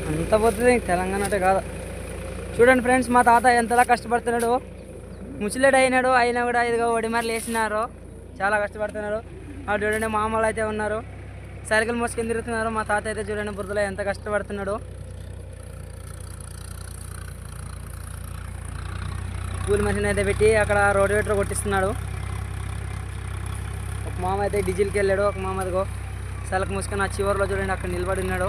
అంత పోతుంది తెలంగాణ అంటే కాదు. చూడండి ఫ్రెండ్స్, మా తాత ఎంతలా కష్టపడుతున్నాడు. ముసలిడు అయినా కూడా ఇదిగో ఒడిమర్లు వేసినారు. చాలా కష్టపడుతున్నారు. చూడండి మామూలు అయితే ఉన్నారు, సైకిల్ మోసుకొని తిరుగుతున్నారు. మా తాత అయితే చూడండి బురదలో ఎంత కష్టపడుతున్నాడు. కూలి మషిన్ అయితే పెట్టి అక్కడ రోడ్ వేటర్ కొట్టిస్తున్నాడు. ఒక మామ అయితే డీజిల్కి వెళ్ళాడు. ఒక మామ అదిగో సైకిల్ మోసుకొని ఆ చివరిలో చూడండి అక్కడ నిలబడి ఉన్నాడు.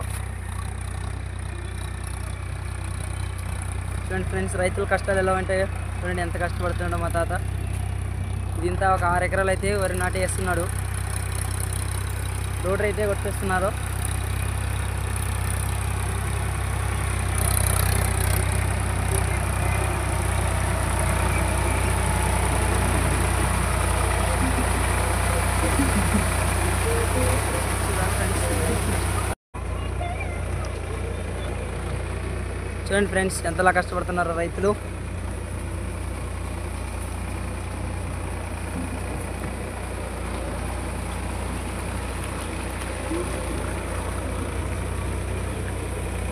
చూడండి ఫ్రెండ్స్, రైతుల కష్టాలు ఎలా ఉంటాయో చూడండి, ఎంత కష్టపడుతున్నాడో మా తాత. ఇదింతా ఒక 6 ఎకరాలు అయితే వరి నాటి వేస్తున్నాడు. రోడ్డు అయితే కొట్టేస్తున్నారు. చూడండి ఫ్రెండ్స్, ఎంతలా కష్టపడుతున్నారు రైతులు.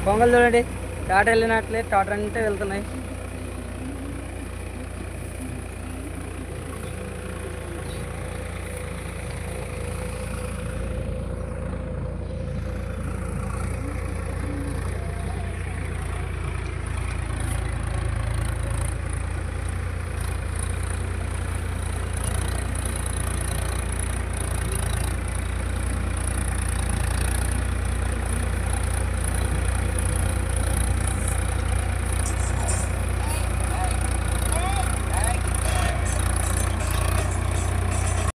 పొంగల్ చూడండి, టాటా వెళ్ళినట్లే టాటా అంటే వెళ్తున్నాయి.